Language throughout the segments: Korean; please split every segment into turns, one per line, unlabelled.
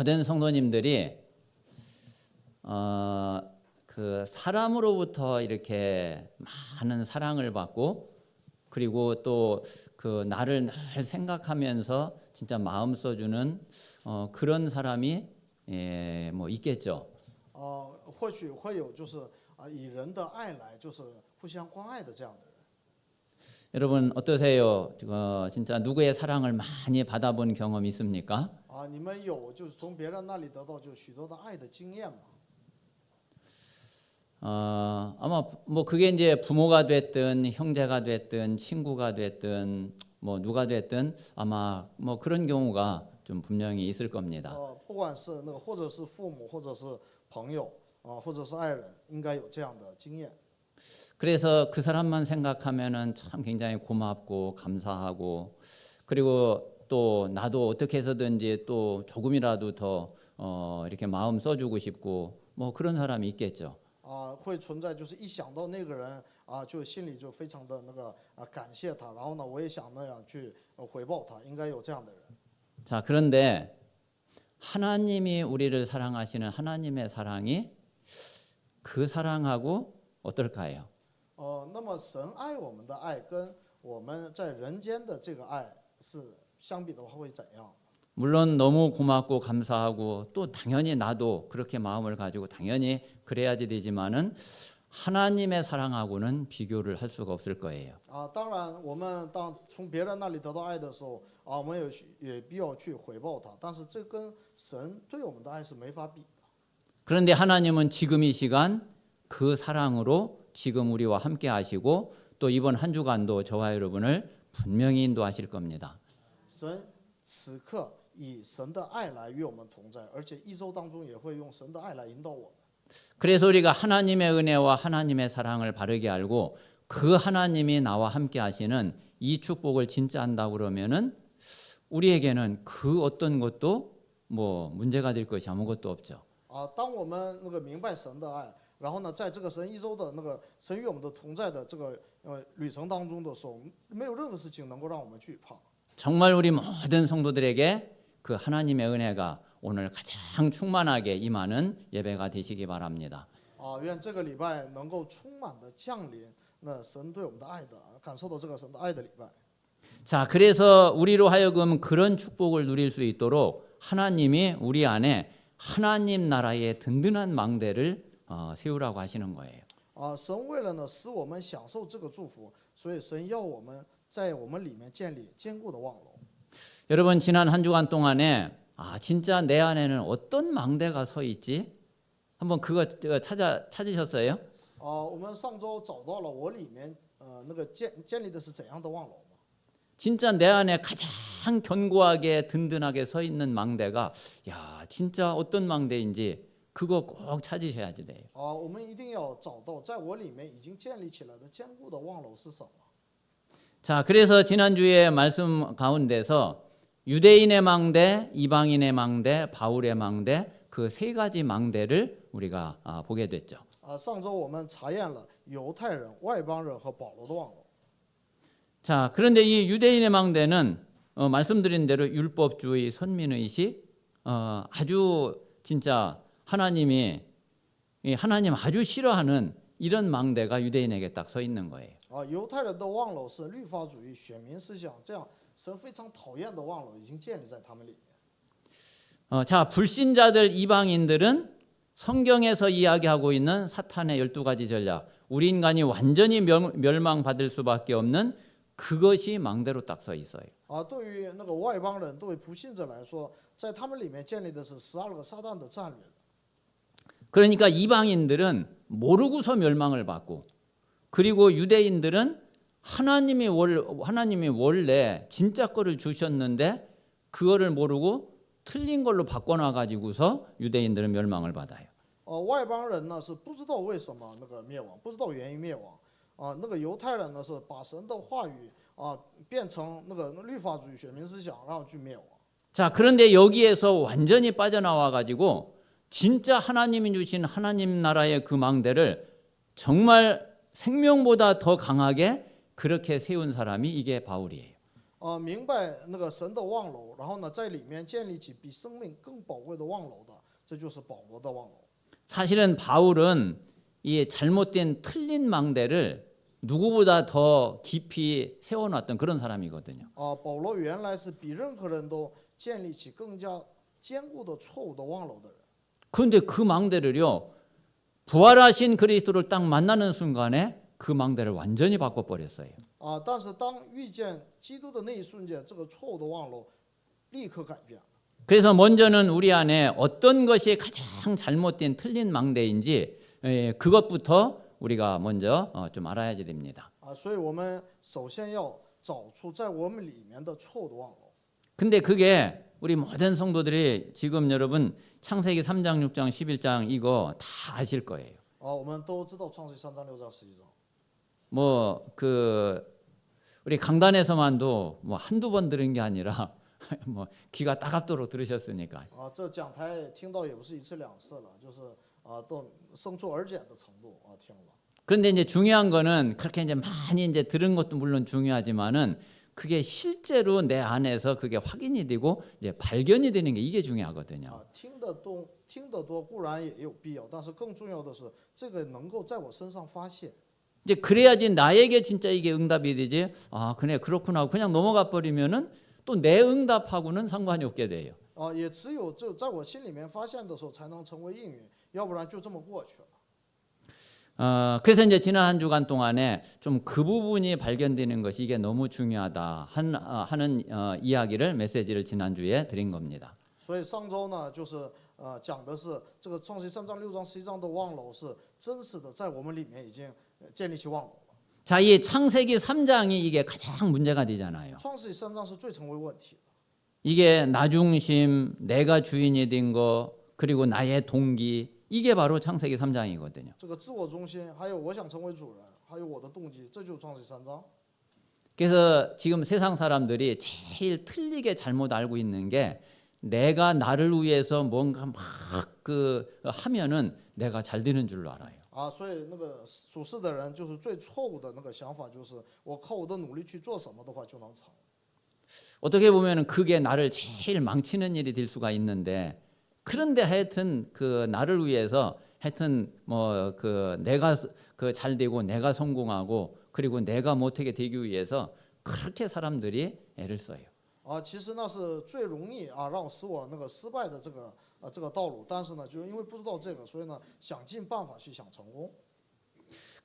모든 성도님들이 그 사람으로부터 이렇게 많은 사랑을 받고 그리고 또 그 나를 늘 생각하면서 진짜 마음 써주는 그런 사람이 뭐 있겠죠.
或许会有以人的爱来互相关爱的这样的人。
여러분 어떠세요? 진짜 누구의 사랑을 많이 받아본 경험 있습니까?
你们有从别人那里得到许多的爱的经验吗？
아마 뭐 그게 이제 부모가 됐든 형제가 됐든 친구가 됐든 뭐 누가 됐든 아마 뭐 그런 경우가 좀 분명히 있을 겁니다.
不管是或者是父母，或者是朋友，或者是爱人，应该有这样的经验。
그래서 그 사람만 생각하면은 참 굉장히 고맙고 감사하고 그리고 또 나도 어떻게 해서든지 또 조금이라도 더 이렇게 마음 써주고 싶고 뭐 그런 사람이 있겠죠.
会存在一想到那个人就心里非常的感谢他，然后呢，我也想那样去回报他，应该有这样的人。
자, 그런데 하나님이 우리를 사랑하시는 하나님의 사랑이 그 사랑하고 어떨까요?
那么神爱我们的爱跟我们在人间的这个爱是相比的话会怎样？
물론 너무 고맙고 감사하고 또 당연히 나도 그렇게 마음을 가지고 당연히 그래야지 되지만은 하나님의 사랑하고는 비교를 할 수가 없을 거예요.
当然，我们当从别人那里得到爱的时候我们也必要去回报他，但是这跟神对我们的爱是没法比的。
그런데 하나님은 지금 이 시간 그 사랑으로 지금 우리와 함께 하시고 또 이번 한 주간도 저와 여러분을 분명히 인도하실 겁니다.
神此刻以神的爱来与我们同在，而且一周当中也会用神的爱来引导我们。
그래서 우리가 하나님의 은혜와 하나님의 사랑을 바르게 알고 그 하나님이 나와 함께 하시는 이 축복을 진짜 한다고 그러면은 우리에게는 그 어떤 것도 뭐 문제가 될 것이 아무것도 없죠.
当我们明白神的爱，然后呢，在这个神一周的神与我们的同在的旅程当中的时候，没有任何事情能够让我们惧怕。
정말 우리 모든 성도들에게 그 하나님의 은혜가 오늘 가장 충만하게 임하는 예배가 되시기 바랍니다.
愿这个礼拜能够充满的降临，神对我们的爱的感受到这个神的爱的礼拜。
자, 그래서 우리로 하여금 그런 축복을 누릴 수 있도록 하나님이 우리 안에 하나님 나라의 든든한 망대를 세우라고 하시는 거예요.
神为了使我们享受这个祝福，所以神要我们在我们里面建立坚固的望楼。
여러분 지난 한 주간 동안에 진짜 내 안에는 어떤 망대가 서 있지? 한번 그거 찾으셨어요?
我们上周找到了我里面建立的是怎样的望楼吗？
진짜 내 안에 가장 견고하게 든든하게 서 있는 망대가 야 진짜 어떤 망대인지 그거 꼭 찾으셔야지 돼요.
我们一定要找到在我里面已经建立起来的坚固的望楼是什么？
자, 그래서 지난주에 말씀 가운데서 유대인의 망대, 이방인의 망대, 바울의 망대 그 세 가지 망대를 우리가 보게 됐죠.
上周我们查验了犹太人、外邦人和保罗的望楼。
자, 그런데 이 유대인의 망대는 말씀드린 대로 율법주의, 선민의식 아주 진짜 하나님 아주 싫어하는 이런 망대가 유대인에게 딱 서 있는 거예요.
犹太人的望楼是律法主义、选民思想，这样神非常讨厌的望楼已经建立在他们里面。
자, 불신자들 이방인들은 성경에서 이야기하고 있는 사탄의 12가지 전략, 우리 인간이 완전히 멸망받을 수밖에 없는 그것이 망대로 딱 서 있어요.
对于外邦人，对于不信者来说，在他们里面建立的是12个撒旦的战略。
그러니까 이방인들은 모르고서 멸망을 받고 그리고 유대인들은 하나님이 원래 진짜 거를 주셨는데 그거를 모르고 틀린 걸로 바꿔놔 가지고서 유대인들은 멸망을 받아요.
外邦人呢是不知道为什么灭亡，不知道原因灭亡。犹太人呢是把神的话语变成律法主义、选民思想，然后去灭亡。
자, 그런데 여기에서 완전히 빠져나와 가지고 진짜 하나님이 주신 하나님 나라의 그 망대를 정말 생명보다 더 강하게 그렇게 세운 사람이 이게 바울이에요.
明白那个神的望楼，然后呢，在里面建立起比生命更宝贵的望楼的，这就是保罗的望楼。
사실은 바울은 이 잘못된 틀린 망대를 누구보다 더 깊이 세워놨던 그런 사람이거든요.
保罗原来是比任何人都建立起更加坚固的错误的望楼的人。
그런데 그 망대를요, 부활하신 그리스도를 딱 만나는 순간에 그 망대를 완전히 바꿔버렸어요.
但是当遇见基督的那一瞬间，这个错误的望楼立刻改变。
그래서 먼저는 우리 안에 어떤 것이 가장 잘못된 틀린 망대인지 그것부터 우리가 먼저 좀 알아야 됩니다.
所以我们首先要找出在我们里面的错误的望楼。
근데 그게 우리 모든 성도들이 지금 여러분 창세기 3장, 6장, 11장 이거 다 아실 거예요.
我们都知道创世记3章、6章、11章。
뭐 그 우리 강단에서만도 뭐 한두 번 들은 게 아니라 뭐 귀가 따갑도록 들으셨으니까.
这讲台听到也不是一次两次了，就是都生出耳茧的程度听了。
그런데 이제 중요한 거는 그렇게 이제 많이 이제 들은 것도 물론 중요하지만은 그게 실제로 내 안에서 그게 확인이 되고 이제 발견이 되는 게 이게 중요하거든요.
听得多固然也有必要，但是更重要的是这个能够在我身上发现。
이제 그래야지 나에게 진짜 이게 응답이 되지. 아, 그래 그렇구나. 그냥 넘어가 버리면은 또 내 응답하고는 상관이 없게 돼요.
也只有就在我心里面发现的时候，才能成为应允，要不然就这么过去了。
그래서 이제 지난 한 주간 동안에 좀 그 부분이 발견되는 것이 이게 너무 중요하다 하는 이야기를 메시지를 지난 주에 드린 겁니다.
所以上周呢，就是讲的是这个创世记3章、6章、11章的望楼是真实的，在我们里面已经建立起望楼了。
자, 이 창세기 3장이 이게 가장 문제가 되잖아요.
创世记3章是最成为问题的。
이게 나 중심, 내가 주인이 된 거, 그리고 나의 동기, 이게 바로 창세기 3장이거든요.
这个自我中心，还有我想成为主人，还有我的动机，这就是创世记3章。
그래서 지금 세상 사람들이 제일 틀리게 잘못 알고 있는 게 내가 나를 위해서 뭔가 막 하면은 내가 잘 되는 줄로 알아요.
所以那个属世的人就是最错误的那个想法，就是我靠我的努力去做什么的话就能成。
어떻게 보면은 그게 나를 제일 망치는 일이 될 수가 있는데 그런데 하여튼 그 나를 위해서 하여튼 뭐 그 내가 그 잘 되고 내가 성공하고 그리고 내가 못하게 되기 위해서 그렇게 사람들이 애를 써요.
其实那是最容易使我那个失败的这个道路，但是呢，就是因为不知道这个，所以呢，想尽办法去想成功。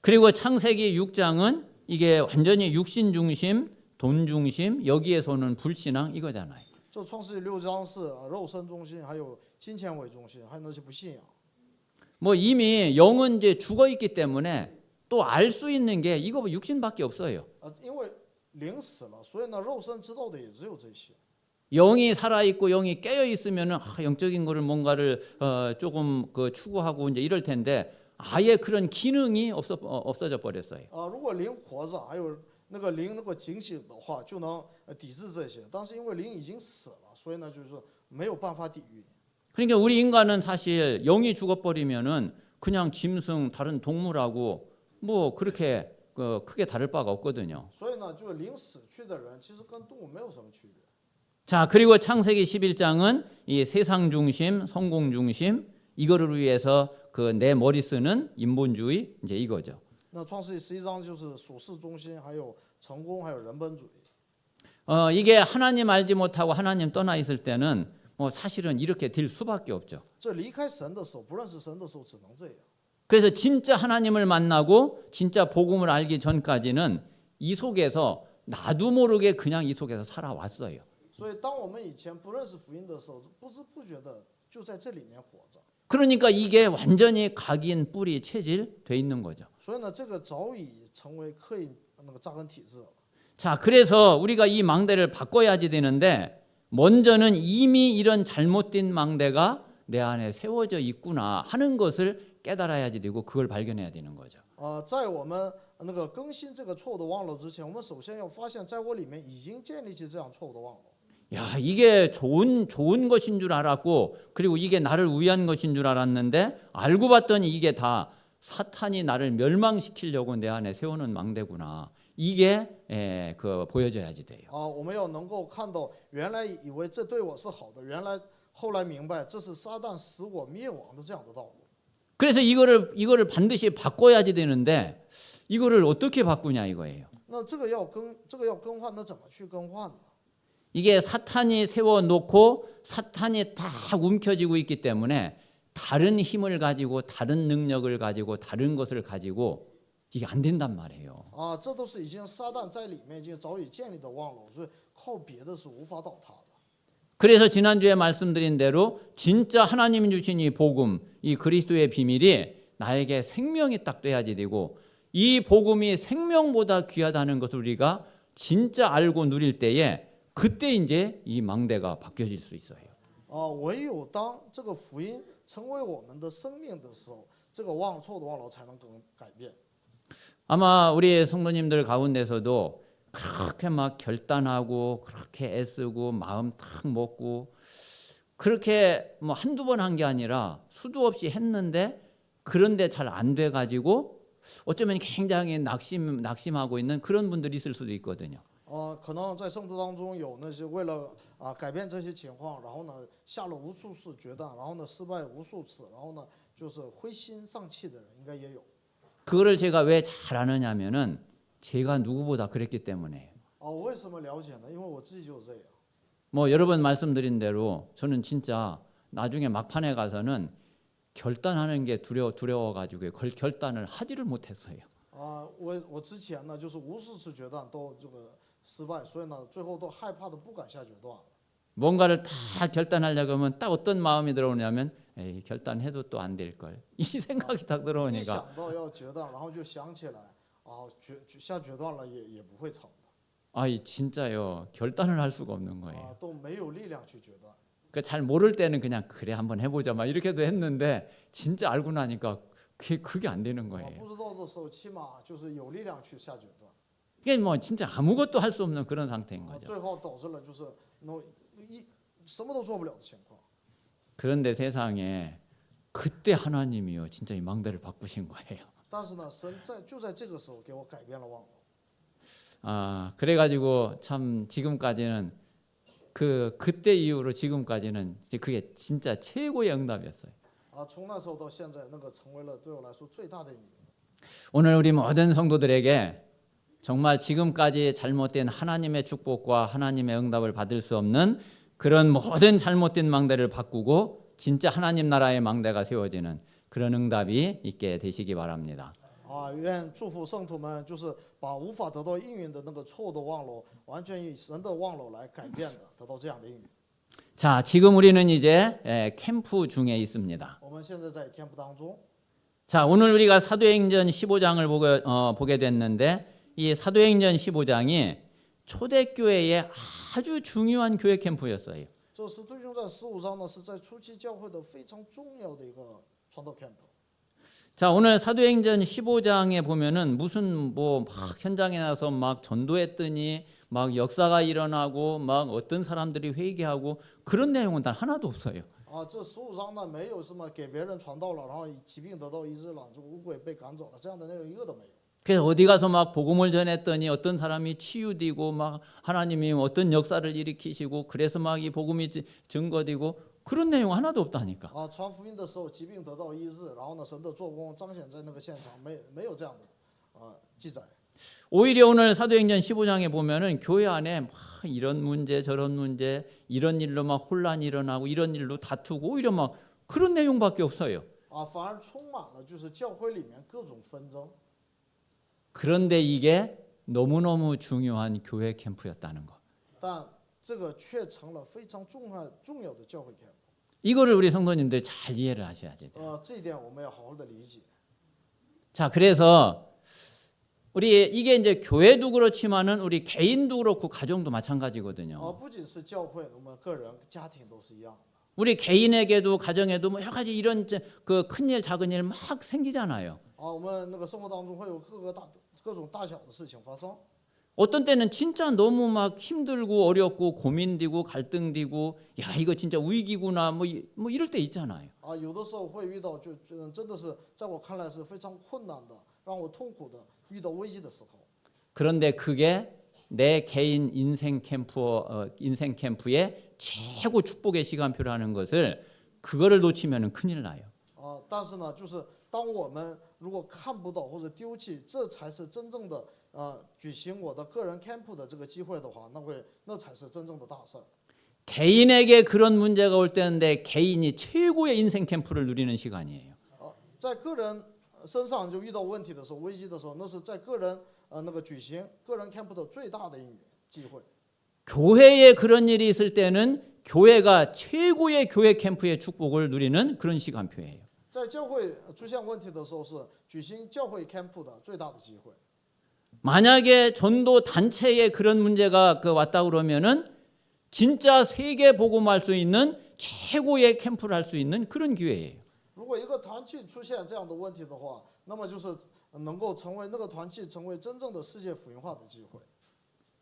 그리고 창세기 6장은 이게 완전히 육신 중심, 돈 중심, 여기에서는 불신앙 이거잖아요.
这创世记6章是肉身中心，还有金钱为中心，还有那些不信仰。
뭐 이미 영은 이제 죽어 있기 때문에 또 알 수 있는 게 이거 육신밖에 없어요.
因为灵死了，所以呢，肉身知道的也只有这些。
영이 살아 있고 영이 깨어 있으면은 영적인 거를 뭔가를 조금 그 추구하고 이제 이럴 텐데 아예 그런 기능이 없어져 버렸어요.
如果灵活着，还有那个灵能够警醒的话，就能抵制这些。但是因为灵已经死了，所以呢，就是没有办法抵御。
그러니까 우리 인간은 사실 영이 죽어 버리면은 그냥 짐승 다른 동물하고 뭐 그렇게 크게 다를 바가 없거든요.
所以呢，就是灵死去的人，其实跟动物没有什么区别。
자, 그리고 창세기 11장은 이 세상 중심, 성공 중심 이거를 위해서 그 내 머리 쓰는 인본주의 이제 이거죠.
那创世记11章就是属世中心，还有成功，还有人本主义。
이게 하나님 알지 못하고 하나님 떠나 있을 때는 뭐 사실은 이렇게 될 수밖에 없죠.
这离开神的时候，不认识神的时候，只能这样。
그래서 진짜 하나님을 만나고 진짜 복음을 알기 전까지는 이 속에서 나도 모르게 그냥 이 속에서 살아왔어요.
所以，当我们以前不认识福音的时候，不知不觉的就在这里面活着。
그러니까 이게 완전히 각인 뿌리 체질 돼 있는 거죠.
所以呢，这个早已成为刻印那个扎根体制了。
자, 그래서 우리가 이 망대를 바꿔야지 되는데 먼저는 이미 이런 잘못된 망대가 내 안에 세워져 있구나 하는 것을 깨달아야지 되고 그걸 발견해야 되는 거죠.
在我们那个更新这个错误的望楼之前，我们首先要发现，在我里面已经建立起这样错误的望楼。
야, 이게 좋은 것인 줄 알았고 그리고 이게 나를 위한 것인 줄 알았는데 알고 봤더니 이게 다 사탄이 나를 멸망시키려고 내 안에 세우는 망대구나. 이게 보여져야지 돼요.
我们要能够看到，原来以为这对我是好的，原来后来明白这是撒旦使我灭亡的这样的道路。
그래서 이거를 반드시 바꿔야지 되는데 이거를 어떻게 바꾸냐 이거예요.
那这个要更换，那怎么去更换呢？
이게 사탄이 세워놓고 사탄이 다 움켜쥐고 있기 때문에 다른 힘을 가지고 다른 능력을 가지고 다른 것을 가지고 이게 안 된단 말이에요.
这都是已经撒旦在里面已经早已建立的望楼，所以靠别的是无法倒塌的。
그래서 지난주에 말씀드린 대로 진짜 하나님이 주신 이 복음, 이 그리스도의 비밀이 나에게 생명이 딱 돼야지 되고 이 복음이 생명보다 귀하다는 것을 우리가 진짜 알고 누릴 때에 그때 이제 이 망대가 바뀌어질 수 있어요.
唯有当这个福音成为我们的生命的时候，这个错的望楼才能更改变。
아마 우리 성도님들 가운데서도 그렇게 막 결단하고 그렇게 애쓰고 마음 탁 먹고 그렇게 뭐 한두 번 한 게 아니라 수도 없이 했는데 그런데 잘 안 돼 가지고 어쩌면 굉장히 낙심하고 있는 그런 분들이 있을 수도 있거든요.
可能在圣徒当中有那些为了改变这些情况，然后呢下了无数次决断，然后呢失败无数次，然后呢就是灰心丧气的人应该也有。
그거를 제가 왜 잘 아느냐면은 제가 누구보다 그랬기 때문에.
我为什么了解呢？因为我自己就是这样。
뭐 여러 번 말씀드린 대로 저는 진짜 나중에 막판에 가서는 결단하는 게 두려워 가지고 결단을 하지를 못했어요.
我之前呢就是无数次决断都这个失败，所以呢最后都害怕的不敢下决断。
뭔가를 다 결단하려고 하면 딱 어떤 마음이 들어오냐면 에이, 결단해도 또 안 될 걸. 이 생각이 딱
一
들어오니까
想到要决断，然后就想起来下决断了也不会成的。
아이 진짜요. 결단을 할 수가 없는 거예요.
都没有力量去决断。
그 잘 모를 때는 그냥 그래 한번 해보자 막 이렇게도 했는데 진짜 알고 나니까 그게 안 되는 거예요.
不知道的时候，起码就是有力量去下决断。
이게 뭐 진짜 아무것도 할 수 없는 그런 상태인 거죠.
最后导致了就是什么都做不了的情况。
그런데 세상에 그때 하나님이요 진짜 이 망대를 바꾸신 거예요.
但是呢，神就在这个时候给我改变了望楼。
그래가지고 참 지금까지는 그때 이후로 지금까지는 이제 그게 진짜 최고의 응답이었어요.
从那时候到现在，那个成为了对我来说最大的应用。
오늘 우리 모든 성도들에게 정말 지금까지 잘못된 하나님의 축복과 하나님의 응답을 받을 수 없는 그런 모든 잘못된 망대를 바꾸고 진짜 하나님 나라의 망대가 세워지는 그런 응답이 있게 되시기 바랍니다.
愿祝福圣徒们，就是把无法得到应允的那个错误的望楼，完全以神的望楼来改变的，得到这样的应允。
자, 지금 우리는 이제 캠프 중에 있습니다.
我们现在在天父当中。
자, 오늘 우리가 사도행전 15장을 보게 됐는데 이 사도행전 15장이 초대교회의 아주 중요한 교회 캠프였어요.
这使徒行传15章呢，是在初期教会的非常重要的一个传道 camp。
자, 오늘 사도행전 15장에 보면은 무슨 뭐 막 현장에 나서 막 전도했더니 막 역사가 일어나고 막 어떤 사람들이 회개하고 그런 내용은 단 하나도 없어요.
这15章呢，没有什么给别人传道了，然后疾病得到医治了，这个污鬼被赶走了，这样的内容一个都没有。
그래서 어디 가서 막 복음을 전했더니 어떤 사람이 치유되고 막 하나님이 어떤 역사를 일으키시고 그래서 막 이 복음이 증거되고 그런 내용 하나도 없다니까.
传福音的时候疾病得到医治，然后呢神的做工彰显在那个现场，没有这样的记载。
오히려 오늘 사도행전 15장에 보면은 교회 안에 막 이런 문제 저런 문제 이런 일로 막 혼란이 일어나고 이런 일로 다투고 오히려 막 그런 내용밖에 없어요.
反而充满了就是教会里面各种纷争。
그런데 이게 너무너무 중요한 교회 캠프였다는 거.
但这个却成了非常重要的教会 camp。
이거를 우리 성도님들 잘 이해를 하셔야 돼요.
这一点我们要好好的理解。
자, 그래서 우리 이게 이제 교회도 그렇지만은 우리 개인도 그렇고 가정도 마찬가지거든요.
不仅是教会，我们个人、家庭都是一样的。
우리 개인에게도 가정에도 뭐 여러 가지 이런 그 큰일 작은 일 막 생기잖아요.
我们那个生活当中会有各种大小的事情发生。
어떤 때는 진짜 너무 막 힘들고 어렵고 고민되고 갈등되고 야 이거 진짜 위기구나 뭐 이럴 때 있잖아요.
有的时候会遇到真的是在我看来是非常困难的，让我痛苦的，遇到危机的时候。
그런데 그게 내 개인 인생 캠프의 최고 축복의 시간표라는 것을 그거를 놓치면 큰일 나요.
但是呢，就是当我们如果看不到或者丢弃，这才是真正的举行我的个人 camp 的这个机会的话，那才是真正的大事儿。
개인에게 그런 문제가 올 때인데 개인이 최고의 인생 캠프를 누리는 시간이에요.
在个人身上就遇到问题的时候、危机的时候，那是在个人那个举行个人 camp 的最大的机会。
교회에 그런 일이 있을 때는 교회가 최고의 교회 캠프의 축복을 누리는 그런 시간표예요.
在教会出现问题的时候，是举行教会 camp 的最大的机会。
만약에 전도 단체에 그런 문제가 왔다 그러면은 진짜 세계 복음할 수 있는 최고의 캠프를 할 수 있는 그런 기회예요.
如果一个团契出现这样的问题的话，那么就是能够成为那个团契成为真正的世界福音化的机会。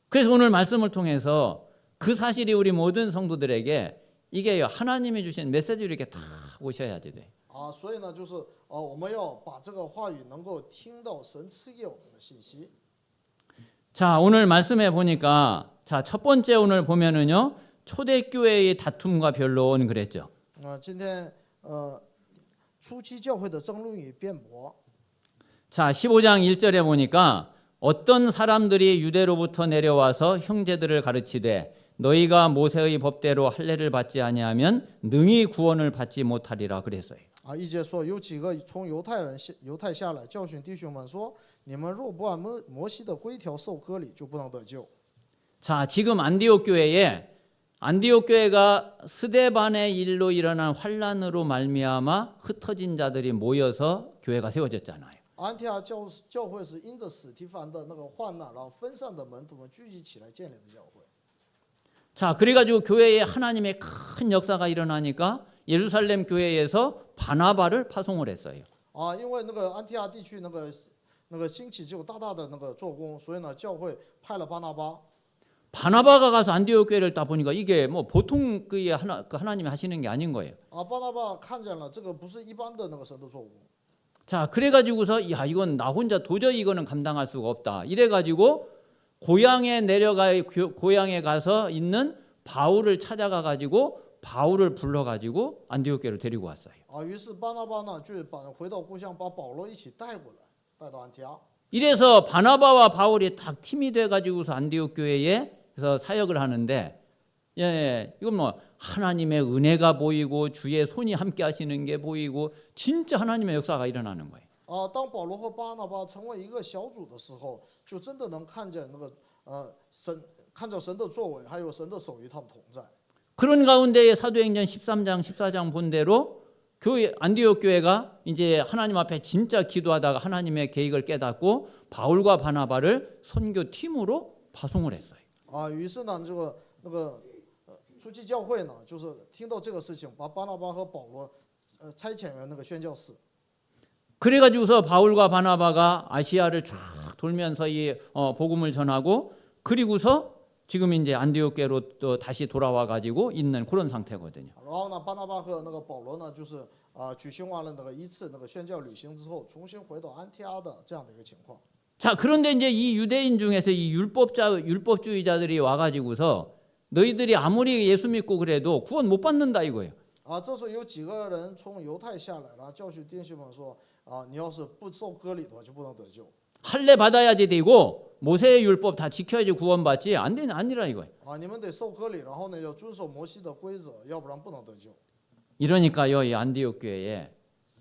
그래서 오늘 말씀을 통해서 그 사실이 우리 모든 성도들에게 이게 하나님이 주신 메시지로 이렇게 다 오셔야지 돼.
所以呢，就是我们要把这个话语能够听到神赐给我们的信息。
자, 오늘 말씀해 보니까 자, 첫 번째 오늘 보면은요. 초대교회의 다툼과 변론 그랬죠.
今天初期教会的争论与辩驳。
자, 15장 1절에 보니까 어떤 사람들이 유대로부터 내려와서 형제들을 가르치되 너희가 모세의 법대로 할례를 받지 아니하면 능히 구원을 받지 못하리라 그랬어요.
1节说有几个从犹太下来教训弟兄们说，你们若不按摩西的规条受割礼，就不能得救。
자, 지금 안디옥 교회가 스데반의 일로 일어난 환란으로 말미암아 흩어진 자들이 모여서 교회가 세워졌잖아요.
安提阿教会是因着史提凡的那个患难，然后分散的门徒们聚集起来建立的教会。
자, 그래가지고 교회에 하나님의 큰 역사가 일어나니까 예루살렘 교회에서 바나바를 파송을 했어요.
因为那个安提阿地区那个兴起就大大的那个做工，所以呢，教会派了巴拿巴。
바나바가 가서 안디옥 교회를 딱 보니까 이게 뭐 보통 하나님이 하시는 게 아닌 거예요.
巴拿巴看见了这个不是一般的那个神的做工。
자, 그래가지고서 야 이건 나 혼자 도저히 이거는 감당할 수가 없다. 이래가지고 고향에 가서 있는 바울을 찾아가 가지고 바울을 불러 가지고 안디옥 교회로 데리고 왔어요.
于是巴拿巴呢就回到故乡，把保罗一起带过来，带到安提阿。
이래서 바나바와 바울이 딱 팀이 돼 가지고서 안디옥 교회에서 사역을 하는데 이건 뭐 하나님의 은혜가 보이고 주의 손이 함께 하시는 게 보이고 진짜 하나님의 역사가 일어나는 거예요.
当保罗和巴拿巴成为一个小组的时候，就真的能看见那个看着神的作为，还有神的手与他们同在。
그런 가운데에 사도행전 13장 14장 본 대로 안디옥 교회가 이제 하나님 앞에 진짜 기도하다가 하나님의 계획을 깨닫고 바울과 바나바를 선교 팀으로 파송을 했어요.
于是呢，那个初期教会呢，就是听到这个事情，把巴拿巴和保罗差遣为那个宣教士。
그래가지고서 바울과 바나바가 아시아를 쫙 돌면서 이 복음을 전하고 그리고서 지금 이제 안디옥 교회로 또 다시 돌아와 가지고 있는 그런 상태거든요.
然后呢，巴拿巴和那个保罗呢，就是举行完了那个一次那个宣教旅行之后，重新回到安提阿的这样的一个情况。
자, 그런데 이제 이 유대인 중에서 이 율법주의자들이 와가지고서 너희들이 아무리 예수 믿고 그래도 구원 못 받는다 이거예요.
这时候有几个人从犹太下来，然后教训弟兄们说，你要是不受割礼的话，就不能得救。
할례 받아야지 되고 모세의 율법 다 지켜야지 구원받지 아니라 이거예요.
你们得受割礼，然后呢要遵守摩西的规则，要不然不能得救。
이러니까요, 이 안디옥 교회에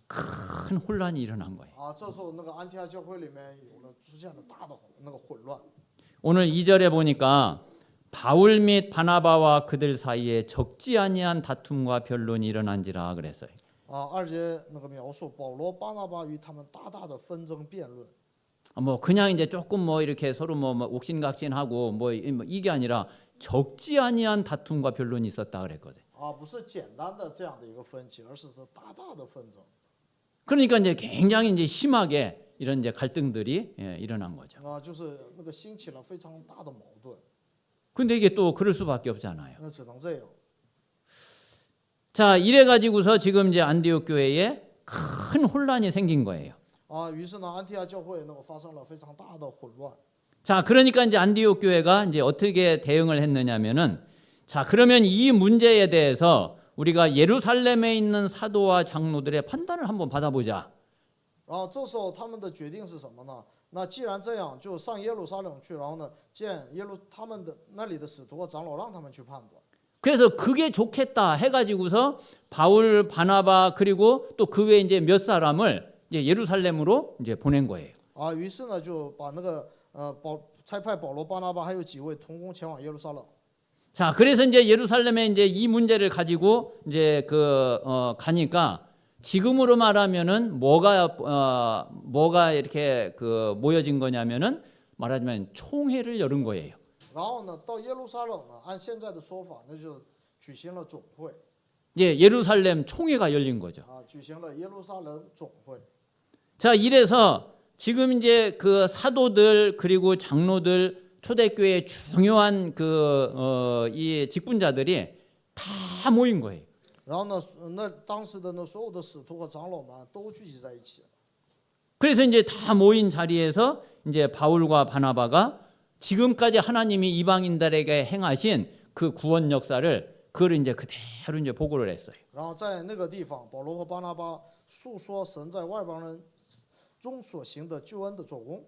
큰 혼란이 일어난 거예요.
这时候那个安提阿教会里面出现了大的那个混乱。
오늘 2절에 보니까 바울 및 바나바와 그들 사이에 적지 아니한 다툼과 변론이 일어난지라 그랬어요.
2节那个描述保罗、巴拿巴与他们大大的纷争辩论。
뭐 그냥 이제 조금 뭐 이렇게 서로 뭐 옥신각신하고 뭐 이게 아니라 적지 아니한 다툼과 변론이 있었다 그랬거든.
不是简单的这样的一个分歧，而是大大的纷争。
그러니까 이제 굉장히 이제 심하게 이런 이제 갈등들이 일어난 거죠.
就是那个兴起了非常大的矛盾。
근데 이게 또 그럴 수밖에 없잖아요.
那只能这样。
자, 이래 가지고서 지금 이제 안디옥 교회에 큰 혼란이 생긴 거예요.
于是呢，安提阿教会那个发生了非常大的混乱。
자, 그러니까 이제 안디옥 교회가 이제 어떻게 대응을 했느냐면은 자, 그러면 이 문제에 대해서 우리가 예루살렘에 있는 사도와 장로들의 판단을 한번 받아보자.
然后这时候他们的决定是什么呢？那既然这样，就上耶路撒冷去，然后呢，见他们的那里的使徒和长老，让他们去判断。
그래서 그게 좋겠다 해가지고서 바울, 바나바 그리고 또 그 외에 이제 몇 사람을 이제 예루살렘으로 이제 보낸 거예요.
于是呢，就把那个差派保罗、巴拿巴还有几位同工前往耶路撒冷。
자, 그래서 이제 예루살렘에 이제 이 문제를 가지고 이제 가니까 지금으로 말하면은 뭐가 이렇게 모여진 거냐면은 말하자면 총회를 열은 거예요.
然后呢，到耶路撒冷呢，按现在的说法，那就举行了总会。
이제 예루살렘 총회가 열린 거죠.
举行了耶路撒冷总会。
자, 이래서 지금 이제 그 사도들 그리고 장로들 초대교회의 중요한 이 직분자들이 다 모인 거예요.
然后呢，那当时的那所有的使徒和长老们都聚集在一起。
그래서 이제 다 모인 자리에서 이제 바울과 바나바가 지금까지 하나님이 이방인들에게 행하신 그 구원 역사를 그걸 이제 그대로 이제 보고를 했어요.
然后在那个地方，保罗和巴拿巴述说神在外邦人中所行的救恩的做工。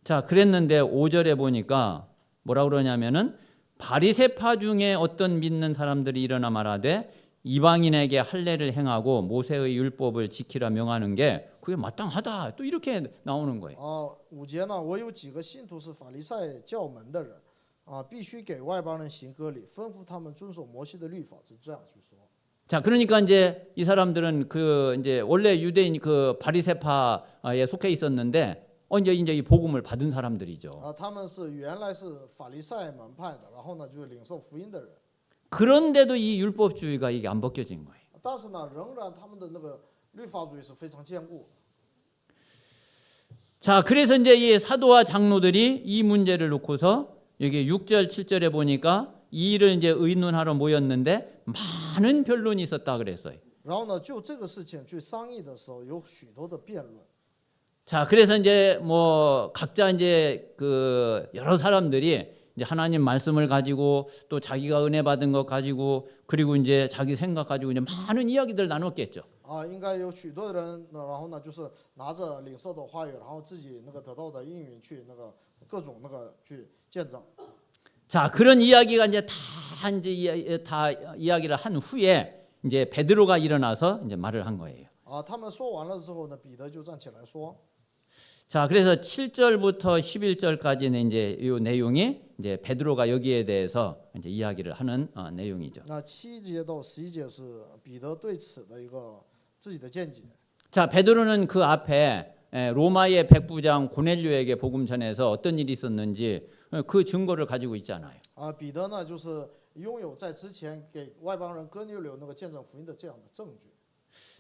자, 그랬는데 5절에 보니까 뭐라 그러냐면은 바리새파 중에 어떤 믿는 사람들이 일어나 말하되 이방인에게 할례를 행하고 모세의 율법을 지키라 명하는 게 그게 마땅하다. 또 이렇게 나오는 거예요.
5节呢，我有几个信徒是法利赛教门的人，必须给外邦人行割礼，吩咐他们遵守摩西的律法，是这样去说。
자, 그러니까 이제 이 사람들은 이제 원래 유대인 바리새파에 속해 있었는데 이제 이 복음을 받은 사람들이죠.
他们是原来是法利赛门派的，然后呢就领受福音的人。
그런데도 이 율법주의가 이게 안 벗겨진 거예요.
但是呢，仍然他们的那个律法主义是非常坚固。
자, 그래서 이제 이 사도와 장로들이 이 문제를 놓고서 여기 6절, 7절에 보니까 이 일을 이제 의논하러 모였는데 많은 변론이 있었다 그랬어요.
然后呢，就这个事情去商议的时候，有许多的辩论。
자, 그래서 이제 뭐 각자 이제 여러 사람들이 이제 하나님 말씀을 가지고 또 자기가 은혜 받은 것 가지고 그리고 이제 자기 생각 가지고 이제 많은 이야기들 나눴겠죠.
应该有许多人，然后呢，就是拿着领受的话语，然后自己那个得到的应允去那个各种那个去见证。
자, 그런 이야기가 이제 다 이야기를 한 후에 이제 베드로가 일어나서 이제 말을 한 거예요.
他们说完了之后呢，彼得就站起来说。
자, 그래서 7절부터 11절까지는 이제 이 내용이 이제 베드로가 여기에 대해서 이제 이야기를 하는 내용이죠.
那7节到11节是彼得对此的一个自己的见解。
자, 베드로는 그 앞에 로마의 백부장 고넬료에게 복음 전해서 어떤 일이 있었는지 그 증거를 가지고 있잖아요.
彼得呢，就是拥有在之前给外邦人哥尼流那个见证福音的这样的证据。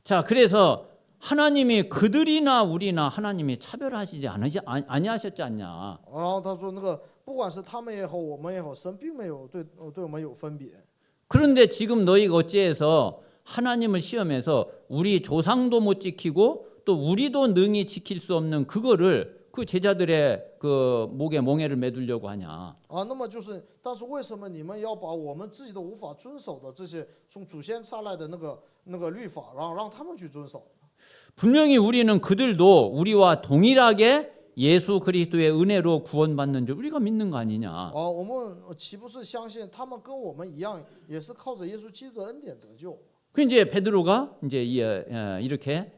자, 그래서 하나님이 그들이나 우리나 하나님이 차별하시지 아니하셨지 않냐.
然后他说，那个不管是他们也好，我们也好，神并没有对我们有分别。
그런데 지금 너희가 어찌해서 하나님을 시험해서 우리 조상도 못 지키고 또 우리도 능히 지킬 수 없는 그거를 그 제자들의 목에 멍에를 매두려고 하냐.
那么就是，但是为什么你们要把我们自己都无法遵守的这些从祖先下来的那个律法，然后让他们去遵守？
분명히 우리는 그들도 우리와 동일하게 예수 그리스도의 은혜로 구원받는 줄 우리가 믿는 거 아니냐.
我们岂不是相信他们跟我们一样，也是靠着耶稣基督的恩典得救？
그 이제 베드로가 이제 이렇게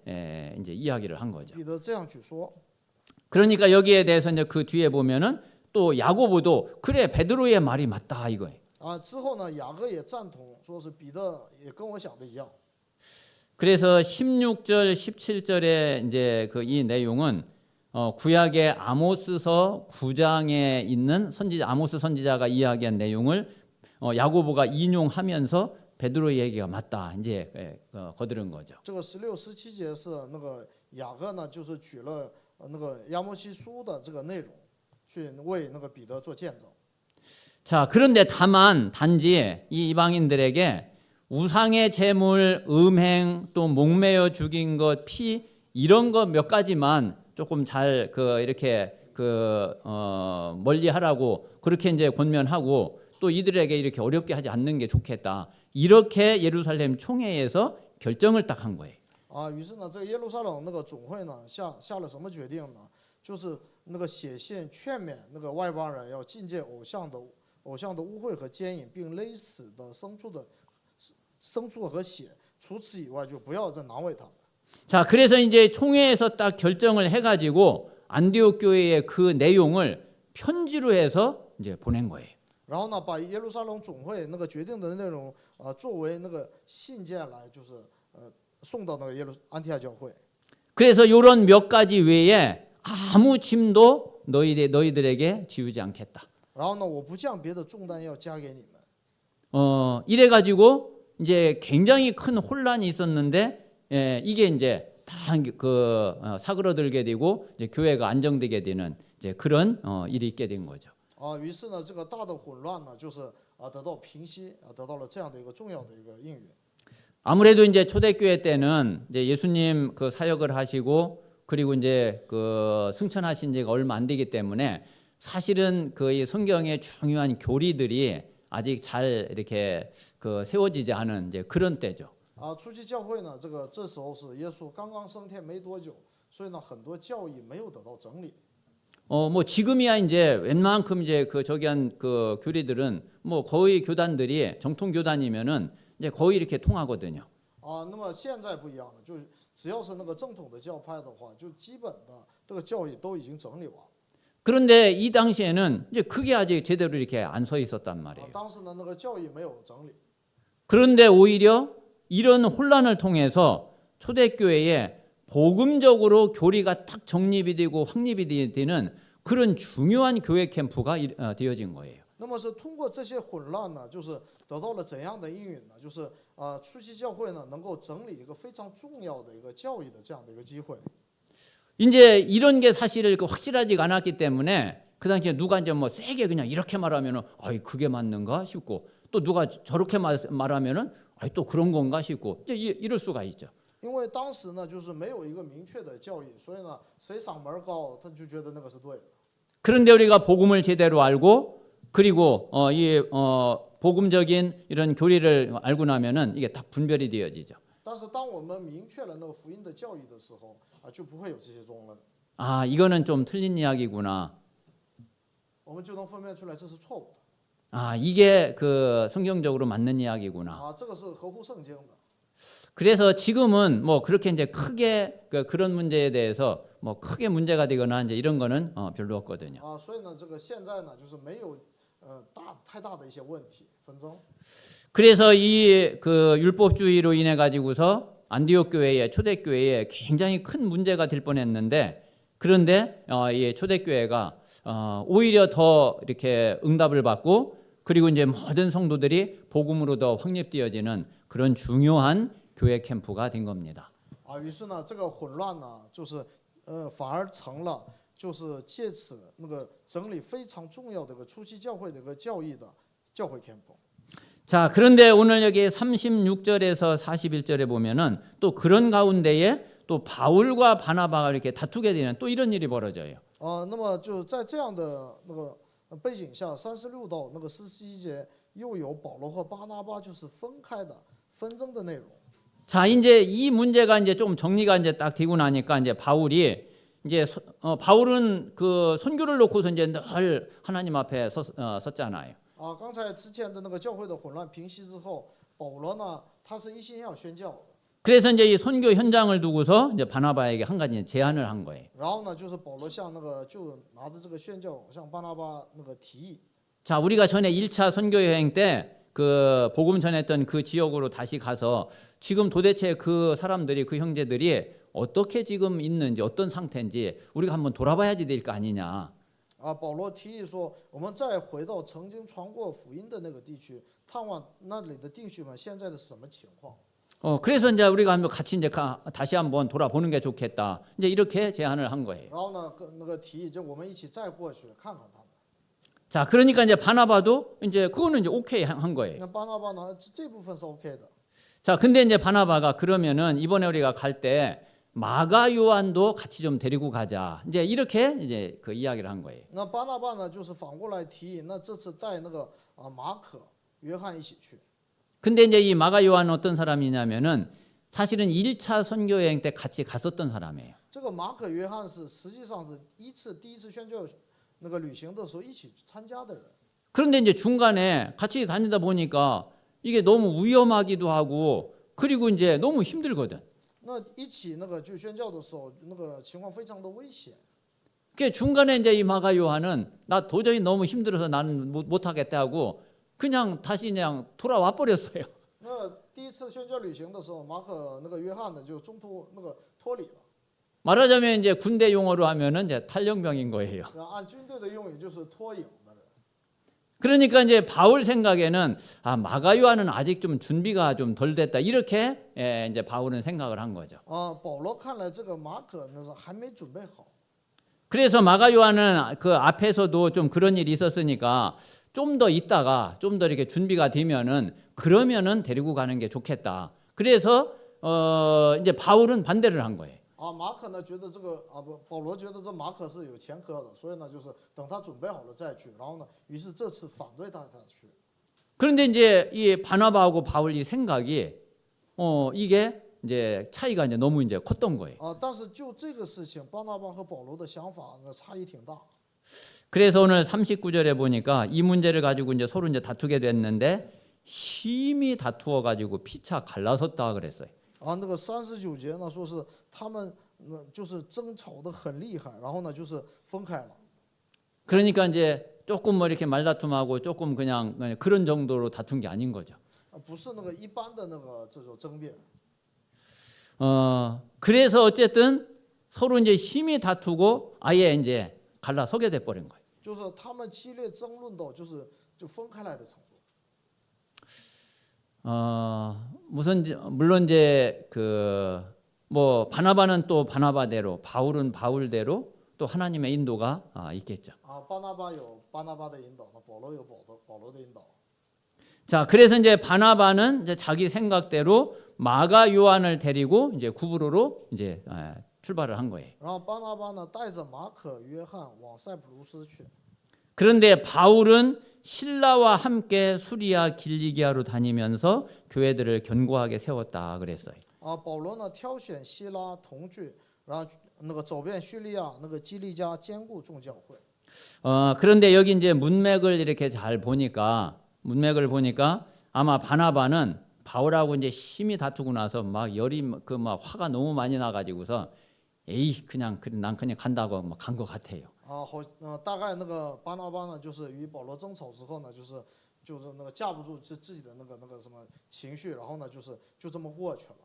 이제 이야기를 한 거죠.
彼得这样去说。
그러니까 여기에 대해서 이제 그 뒤에 보면은 또 야고보도 그래 베드로의 말이 맞다 이거예요.
之后呢，雅各也赞同，说是彼得也跟我想的一样。
그래서 16절, 17절에 이제 이 내용은 구약의 아모스서 9장에 있는 아모스 선지자가 이야기한 내용을 야고보가 인용하면서 베드로의 얘기가 맞다 이제 거들은 거죠.
这个16、17节是那个雅各呢，就是取了那个亚摩西书的这个内容，去为那个彼得做见证。
자, 그런데 단지 이 이방인들에게 우상의 제물, 음행, 또 목매어 죽인 것, 피 이런 것 몇 가지만 조금 잘 이렇게 멀리 하라고 그렇게 이제 권면하고 또 이들에게 이렇게 어렵게 하지 않는 게 좋겠다. 이렇게 예루살렘 총회에서 결정을 딱 한 거예요.
于是呢，这个耶路撒冷那个总会呢下了什么决定呢？就是那个写信劝勉那个外邦人要禁戒偶像的污秽和奸淫，并勒死的牲畜和血。除此以外，就不要再难为他们。
자, 그래서 이제 총회에서 딱 결정을 해가지고 안디옥 교회의 그 내용을 편지로 해서 이제 보낸 거예요.
然后呢，把耶路撒冷总会那个决定的内容作为那个信件来，就是送到那个安提亚教会。
그래서 이런 몇 가지 외에 아무 짐도 너희들에게 지우지 않겠다.
然后呢，我不将别的重担要加给你们。
이래가지고 이제 굉장히 큰 혼란이 있었는데 이게 이제 다 사그러들게 되고 이제 교회가 안정되게 되는 이제 그런 일이 있게 된 거죠.
于是呢，这个大的混乱呢，就是得到平息，得到了这样的一个重要的一个应允。
아무래도 이제 초대교회 때는 이제 예수님 그 사역을 하시고 그리고 이제 그 승천하신 지가 얼마 안 되기 때문에 사실은 그 성경의 중요한 교리들이 아직 잘 이렇게 세워지지 않은 이제 그런 때죠.
初期教会呢，这时候是耶稣刚刚升天没多久，所以呢，很多教义没有得到整理。
뭐 지금이야 이제 웬만큼 이제 저기 한 교리들은 뭐 거의 교단들이 정통 교단이면은 이제 거의 이렇게 통하거든요.
那么现在不一样了，就只要是那个正统的教派的话，就基本的这个教义都已经整理完。
그런데 이 당시에는 이제 그게 아직 제대로 이렇게 안 서 있었단 말이에요.
当时呢，那个教义没有整理。
그런데 오히려 이런 혼란을 통해서 초대교회에 복음적으로 교리가 딱 정립이 되고 확립이 되는 그런 중요한 교회 캠프가 되어진 거예요.
那么是通过这些混乱呢，就是得到了怎样的应允呢？就是初期教会呢能够整理一个非常重要的一个教义的这样的一个机会。
이제 이런 게 사실 확실하지가 않았기 때문에 그 당시에 누가 이제 뭐 세게 그냥 이렇게 말하면은 아이 그게 맞는가 싶고 또 누가 저렇게 말하면은 아이 또 그런 건가 싶고 이제 이럴 수가 있죠.
因为当时呢，就是没有一个明确的教义，所以呢，谁嗓门高，他就觉得那个是对的。
그런데 우리가 복음을 제대로 알고 그리고 이 복음적인 이런 교리를 알고 나면은 이게 딱 분별이 되어지죠.
但是当我们明确了那个福音的教义的时候，就不会有这些争论。
아, 이거는 좀 틀린 이야기구나.
我们就能分辨出来这是错误的。
아, 이게 성경적으로 맞는 이야기구나.
这个是合乎圣经的。
그래서 지금은 뭐 그렇게 이제 크게 그런 문제에 대해서 뭐 크게 문제가 되거나 이제 이런 거는 별로 없거든요.
所以呢，这个现在呢，就是没有太大的一些问题纷争。
그래서 이 율법주의로 인해 가지고서 안디옥 교회에 초대교회에 굉장히 큰 문제가 될 뻔했는데 그런데 이 초대교회가 오히려 더 이렇게 응답을 받고 그리고 이제 모든 성도들이 복음으로 더 확립되어지는 그런 중요한 교회 캠프가 된 겁니다.
于是呢，这个混乱呢，就是反而成了就是借此那个整理非常重要的一个初期教会的一个教义的教会 캠프。
자, 그런데 오늘 여기 36절에서 41절에 보면은 또 그런 가운데에 또 바울과 바나바가 이렇게 다투게 되는 또 이런 일이 벌어져요.
那么就在这样的那个背景下，36到那个41节又有保罗和巴拿巴就是分开的纷争的内容。
자, 이제 이 문제가 이제 좀 정리가 이제 딱 되고 나니까 이제 바울이 이제 바울은 그 선교를 놓고서 이제 늘 하나님 앞에 섰잖아요.
刚才之前的那个教会的混乱平息之后，保罗呢，他是一心要宣教。
그래서 이제 이 선교 현장을 두고서 이제 바나바에게 한 가지 제안을 한 거예요.
然后呢，就是保罗向那个就拿着这个宣教向巴拿巴那个提议。
자, 우리가 전에 1차 선교 여행 때 그 복음 전했던 그 지역으로 다시 가서 지금 도대체 그 사람들이 그 형제들이 어떻게 지금 있는지 어떤 상태인지 우리가 한번 돌아봐야지 될 거 아니냐.
保罗提议说，我们再回到曾经传过福音的那个地区，探望那里的弟兄们现在的是什么情况。
그래서 이제 우리가 한번 같이 이제 다시 한번 돌아보는 게 좋겠다. 이제 이렇게 제안을 한 거예요.
然后呢，那个提议就我们一起再过去看看他们。
자, 그러니까 이제 바나바도 이제 그거는 이제 오케이 한 거예요.
那巴拿巴呢，这部分是 OK 的。
자, 근데 이제 바나바가 그러면은 이번에 우리가 갈 때 마가 요한도 같이 좀 데리고 가자. 이제 이렇게 이제 그 이야기를 한 거예요.
那巴拿巴呢，就是反过来提议，那这次带那个马可、约翰一起去。
근데 이제 이 마가 요한은 어떤 사람이냐면은 사실은 1차 선교 여행 때 같이 갔었던 사람이에요.
这个马可、约翰是实际上是第一次宣教那个旅行的时候一起参加的人。
그런데 이제 중간에 같이 다니다 보니까 이게 너무 위험하기도 하고 그리고 이제 너무 힘들거든.
那一起那个就宣教的时候，那个情况非常的危险。
그 중간에 이제 이 마가 요한은 나 도저히 너무 힘들어서 나는 못하겠다 하고 그냥 다시 그냥 돌아와 버렸어요.
那第一次宣教旅行的时候，马可那个约翰呢就中途那个脱离了。
말하자면 이제 군대 용어로 하면은 이제 탈영병인 거예요.
然后按军队的用语就是脱颖的人。
그러니까 이제 바울 생각에는 마가 요한은 아직 좀 준비가 좀 덜 됐다 이렇게 이제 바울은 생각을 한 거죠.
保罗看来这个马可那是还没准备好。
그래서 마가 요한은 그 앞에서도 좀 그런 일이 있었으니까 좀 더 있다가 좀 더 이렇게 준비가 되면은 그러면은 데리고 가는 게 좋겠다. 그래서 이제 바울은 반대를 한 거예요.
马可呢觉得这个保罗觉得这马可是有前科的，所以呢就是等他准备好了再去。然后呢，于是这次反对他去。
그런데 이제 이 바나바하고 바울 이 생각이 이게 이제 차이가 이제 너무 이제 컸던 거예요.
但是就这个事情，巴拿巴和保罗的想法那差异挺大。
그래서 오늘 39절에 보니까 이 문제를 가지고 이제 서로 이제 다투게 됐는데 심히 다투어 가지고 피차 갈라섰다 그랬어요.
那个39节呢，说是他们就是争吵得很厉害，然后呢就是分开了。
그러니까 이제 조금 뭐 이렇게 말다툼하고 조금 그냥 그런 정도로 다툰 게 아닌 거죠.
不是那个一般的那个这种争辩。
그래서 어쨌든 서로 이제 심히 다투고 아예 이제 갈라서게 돼 버린 거예요.
就是他们激烈争论到就分开来的程度。
물론 이제 그 뭐 바나바는 또 바나바대로 바울은 바울대로 또 하나님의 인도가 있겠죠.
巴拿巴有巴拿巴的引导，那保罗有保罗的引导。
자, 그래서 이제 바나바는 이제 자기 생각대로 마가 요한을 데리고 이제 구브로로 이제 출발을 한 거예요.
然后巴拿巴呢带着马可、约翰往塞浦路斯去。
그런데 바울은 신라와 함께 수리아 길리기아로 다니면서 교회들을 견고하게 세웠다 그랬어요.
保罗呢挑选希拉同居，然后那个走遍叙利亚那个基利家，兼顾众教会。
그런데 여기 이제 문맥을 이렇게 잘 보니까 아마 바나바는 바울하고 이제 심히 다투고 나서 막 열이 그 막 화가 너무 많이 나가지고서 에이 난 그냥 간다고 막 간 것 같아요.
大概那个巴拿巴呢，就是与保罗争吵之后呢，就是那个架不住自己的那个什么情绪，然后呢就这么过去了。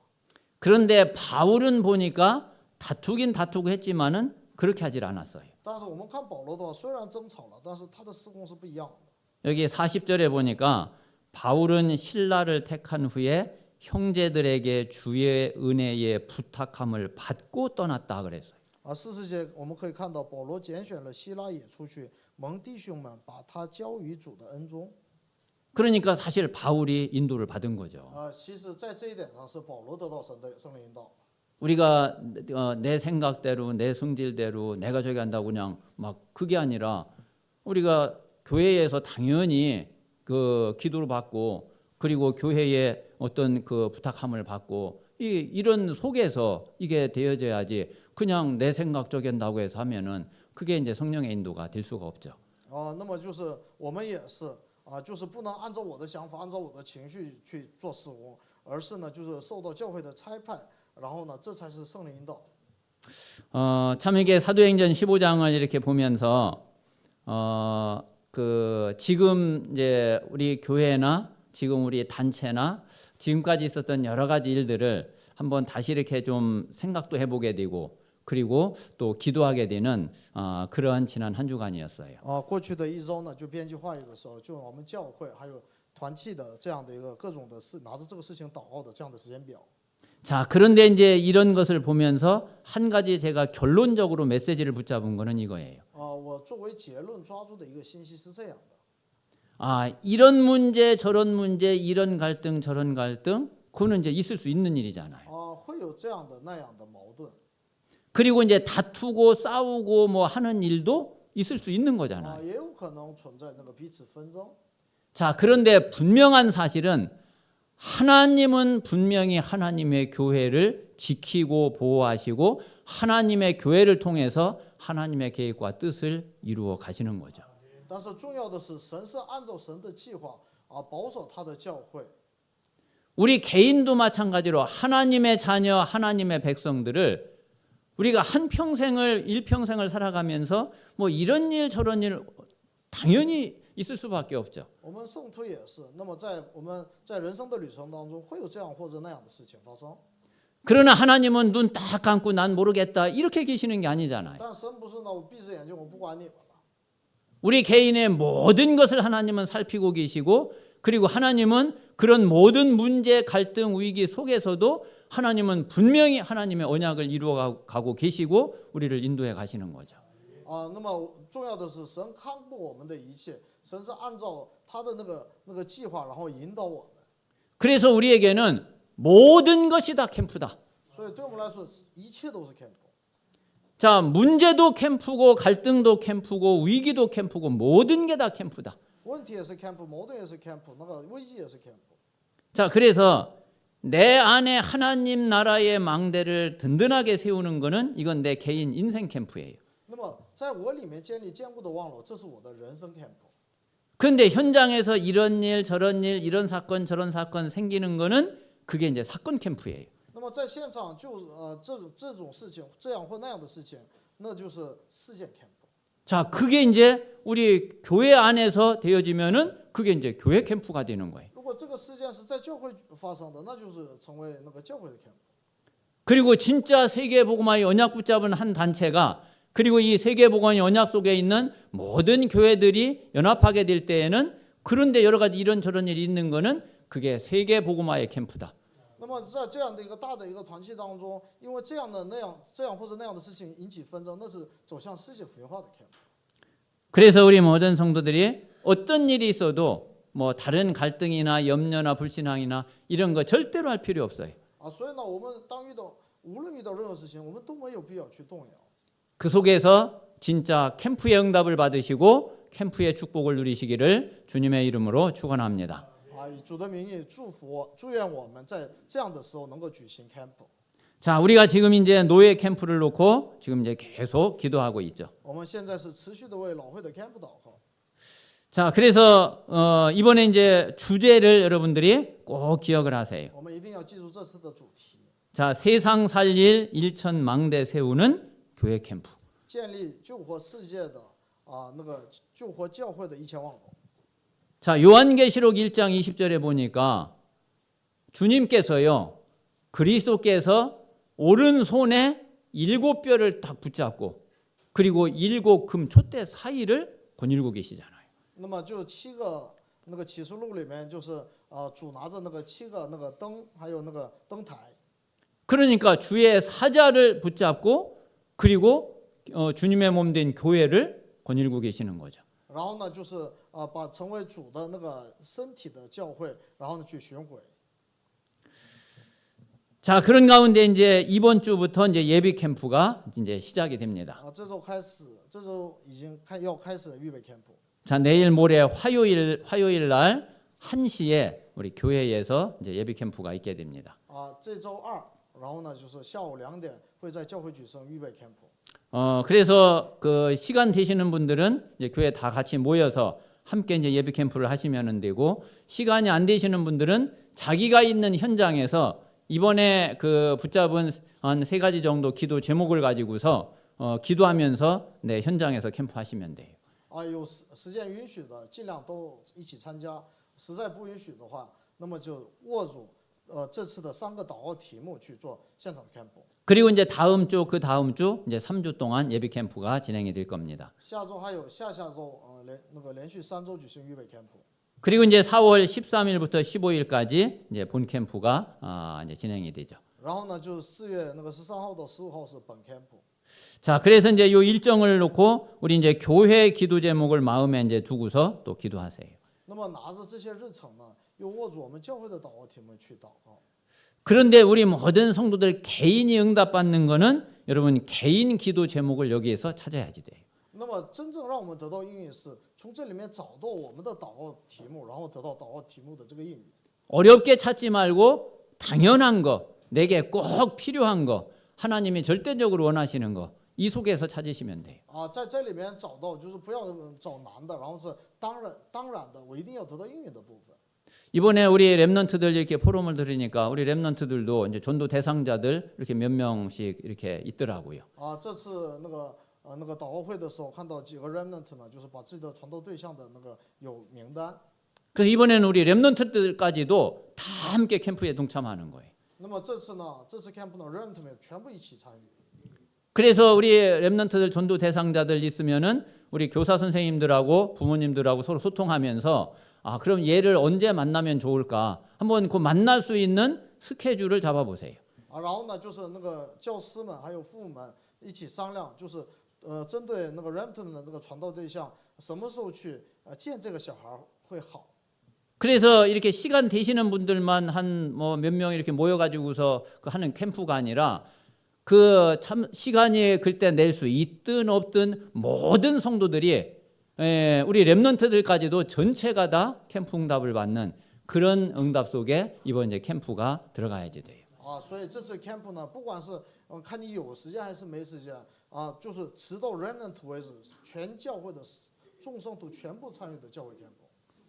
그런데 바울은 보니까 다투긴 다투고 했지만은 그렇게 하질 않았어요.
但是我们看保罗的话，虽然争吵了，但是他的事工是不一样的。
여기 40절에 보니까 바울은 신라를 택한 후에 형제들에게 주의 은혜의 부탁함을 받고 떠났다 그랬어요.
40节我们可以看到，保罗拣选了希拉也出去，蒙弟兄们把他交于主的恩中。
그러니까 사실 바울이 인도를 받은 거죠.
其实在这一点上是保罗得到神的圣灵引导。
우리가 내 생각대로 내 성질대로 내가 저기 한다고 그냥 막 그게 아니라 우리가 교회에서 당연히 그 기도를 받고 그리고 교회에 어떤 그 부탁함을 받고 이런 속에서 이게 되어져야지 그냥 내 생각 저기 한다고 해서 하면은 그게 이제 성령의 인도가 될 수가 없죠.
那么就是我们也是就是不能按照我的想法，按照我的情绪去做事工，而是呢就是受到教会的差派。 然后呢，这才是圣灵引导。
참 이게 사도행전 15장을 이렇게 보면서 그 지금 이제 우리 교회나 지금 우리 단체나 지금까지 있었던 여러 가지 일들을 한번 다시 이렇게 좀 생각도 해보게 되고 그리고 또 기도하게 되는 그러한 지난 한 주간이었어요.
过去的一周呢，就编辑会议的时候，就我们教会还有团契的这样的一个各种的事，拿着这个事情祷告的这样的时间表。
자, 그런데 이제 이런 것을 보면서 한 가지 제가 결론적으로 메시지를 붙잡은 거는 이거예요.
我作为结论抓住的一个信息是这样的。
이런 문제 저런 문제 이런 갈등 저런 갈등 그거는 이제 있을 수 있는 일이잖아요.
会有这样的那样的矛盾。
그리고 이제 다투고 싸우고 뭐 하는 일도 있을 수 있는
啊，
거잖아요.
也有可能存在那个彼此纷争。
자, 그런데 분명한 사실은 하나님은 분명히 하나님의 교회를 지키고 보호하시고 하나님의 교회를 통해서 하나님의 계획과 뜻을 이루어 가시는 거죠.
但是重要的是，神是按照神的计划保守他的教会。
우리 개인도 마찬가지로 하나님의 자녀, 하나님의 백성들을 우리가 일평생을 살아가면서 뭐 이런 일 저런 일 당연히 있을 수밖에 없죠.
我们圣徒也是，那么我们在人生的旅程当中，会有这样或者那样的事情发生。
그러나 하나님은 눈 딱 감고 난 모르겠다 이렇게 계시는 게 아니잖아요.
但神不是呢，我闭着眼睛，我不管你们了。
우리 개인의 모든 것을 하나님은 살피고 계시고 그리고 하나님은 그런 모든 문제, 갈등, 위기 속에서도 하나님은 분명히 하나님의 언약을 이루어 가고 계시고 우리를 인도해 가시는 거죠.
那么重要的是，神看顾我们的一切，神是按照他的那个计划，然后引导我们。
그래서 우리에게는 모든 것이 다 캠프다.
所以对我们来说，一切都是 camp。
자, 문제도 캠프고 갈등도 캠프고 위기도 캠프고 모든 게 다 캠프다.
问题也是 camp， 矛盾也是 camp， 那个危机也是 camp。
자, 그래서 내 안에 하나님 나라의 망대를 든든하게 세우는 거는 이건 내 개인 인생 캠프예요.
那么在我里面建立坚固的望楼，这是我的人生 camp。
그런데 현장에서 이런 일 저런 일 이런 사건 저런 사건 생기는 거는 그게 이제 사건 캠프예요.
那么在现场这种事情，这样或那样的事情，那就是事件 camp。
자, 그게 이제 우리 교회 안에서 되어지면은 그게 이제 교회 캠프가 되는 거예요.
如果这个事件是在教会发生的，那就是成为那个教会的 camp。
그리고 진짜 세계복음화의 언약 붙잡은 한 단체가 그리고 이 세계복음화의 언약 속에 있는 모든 교회들이 연합하게 될 때에는 그런데 여러 가지 이런저런 일이 있는 거는 그게 세계복음화의 캠프다.
那么在这样的一个大的一个团体当中，因为这样或者那样的事情引起纷争，那是走向世界福音化的 camp。
그래서 우리 모든 성도들이 어떤 일이 있어도 뭐 다른 갈등이나 염려나 불신앙이나 이런 거 절대로 할 필요 없어요.
所以呢，我们无论遇到任何事情，我们都没有必要去动摇。
그 속에서 진짜 캠프의 응답을 받으시고 캠프의 축복을 누리시기를 주님의 이름으로 축원합니다.
以主的名义祝愿我们在这样的时候能够举行 camp。
자, 우리가 지금 이제 노예 캠프를 놓고 지금 이제 계속 기도하고 있죠.
我们现在是持续的为老会的 camp 祷告。
자, 그래서 이번에 이제 주제를 여러분들이 꼭 기억을 하세요.
我们一定要记住这次的主题。
자, 세상 살릴 일천 망대 세우는 교회 캠프.
建立救活世界的那个救活教会的1000万楼。
자, 요한계시록 1장 20절에 보니까 주님께서요 그리스도께서 오른손에 7뼈를 딱 붙잡고 그리고 7금 촛대 사이를 거닐고 계시잖아요.
那么就7个那个启示录里面，就是主拿着那个7个那个灯，还有那个灯台。
그러니까 주의 사자를 붙잡고 그리고 주님의 몸 된 교회를 거닐고 계시는 거죠.
然后呢，就是把成为主的那个身体的教会，然后呢去巡回。
자, 그런 가운데 이제 이번 주부터 이제 예비 캠프가 이제 시작이 됩니다.
这周开始，这周已经要开始预备 camp。
자, 내일 모레 화요일 날 1시에 우리 교회에서 이제 예비 캠프가 있게 됩니다.
这周2，然后呢就是下午2点会在教会举行预备 camp。
그래서 그 시간 되시는 분들은 이제 교회 다 같이 모여서 함께 이제 예비 캠프를 하시면 되고 시간이 안 되시는 분들은 자기가 있는 현장에서 이번에 그 붙잡은 한 3가지 정도 기도 제목을 가지고서 기도하면서 네, 현장에서 캠프 하시면 돼요.
有时间允许的，尽量都一起参加；实在不允许的话，那么就握住这次的3个祷告题目去做现场 camp。
그리고 이제 다음 주 그 다음 주 이제 3주 동안 예비 캠프가 진행이 될 겁니다.
下周还有下周连续3周举行预备 camp。
그리고 이제 4월 13일부터 15일까지 이제 본 캠프가 이제 진행이 되죠.
然后呢，就4月那个13号到15号是本 camp。
자, 그래서 이제 요 일정을 놓고 우리 이제 교회 기도 제목을 마음에 이제 두고서 또 기도하세요.
那么拿着这些日程呢，又握住我们教会的祷告题目去祷告。
그런데 우리 모든 성도들 개인이 응답받는 거는 여러분 개인 기도 제목을 여기에서 찾아야지 돼요.
那么真正让我们得到应允是从这里面找到我们的祷告题目，然后得到祷告题目的这个应允。
어렵게 찾지 말고 당연한 거, 내게 꼭 필요한 거, 하나님이 절대적으로 원하시는 거, 이 속에서 찾으시면 돼요.
在这里面找到，就是不要找难的，然后是当然的，我一定要得到应允的部分。
이번에 우리 렘넌트들 이렇게 포럼을 들으니까 우리 렘넌트들도 이제 전도 대상자들 이렇게 몇 명씩 이렇게 있더라고요.
这次那个祷告会的时候，看到几个 remnant 呢，就是把自己的传道对象的那个有名单。
그래서 이번에는 우리 렘넌트들까지도 다 함께 캠프에 동참하는 거예요.
那么这次 camp 呢 remnant 们全部一起参与。
그래서 우리 렘넌트들 전도 대상자들 있으면은 우리 교사 선생님들하고 부모님들하고 서로 소통하면서 그럼 얘를 언제 만나면 좋을까? 한번 그 만날 수 있는 스케줄을 잡아보세요.
然后呢，就是那个教师们还有父母们一起商量，就是针对那个 remnant 的那个传道对象，什么时候去见这个小孩会好。
그래서 이렇게 시간 되시는 분들만 한 뭐 몇 명 이렇게 모여가지고서 하는 캠프가 아니라 그 참 시간이 그때 낼 수 있든 없든 모든 성도들이 우리 렘넌트들까지도 전체가 다 캠프 응답을 받는 그런 응답 속에 이번 이제 캠프가 들어가야지 돼요.
所以这次 camp 呢，不管是看你有时间还是没时间就是直到 remnant 为止，全教会的众圣徒全部参与的教会 camp。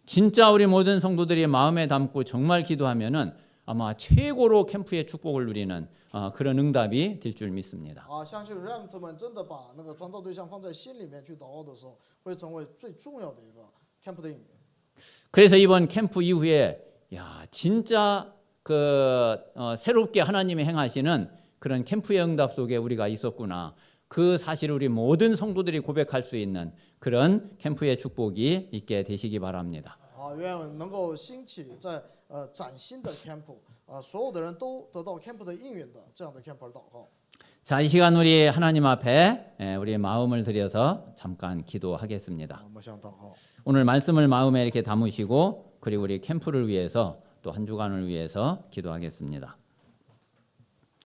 진짜 우리 모든 성도들이 마음에 담고 정말 기도하면은 아마 최고로 캠프의 축복을 누리는 그런 응답이 될 줄 믿습니다.
相信 remnant 们真的把那个传道对象放在心里面去祷告的时候，会成为最重要的一个 camp 的应允。
그래서 이번 캠프 이후에 진짜 새롭게 하나님이 행하시는 그런 캠프의 응답 속에 우리가 있었구나. 그 사실을 우리 모든 성도들이 고백할 수 있는 그런 캠프의 축복이 있게 되시기 바랍니다.
愿能够兴起在崭新的 camp 所有的人都得到 camp 的应允的这样的 camp 而祷告。
자, 이 시간 우리 하나님 앞에 우리의 마음을 들여서 잠깐 기도하겠습니다.
我们想祷告。
오늘 말씀을 마음에 이렇게 담으시고 그리고 우리 캠프를 위해서 또 한 주간을 위해서 기도하겠습니다.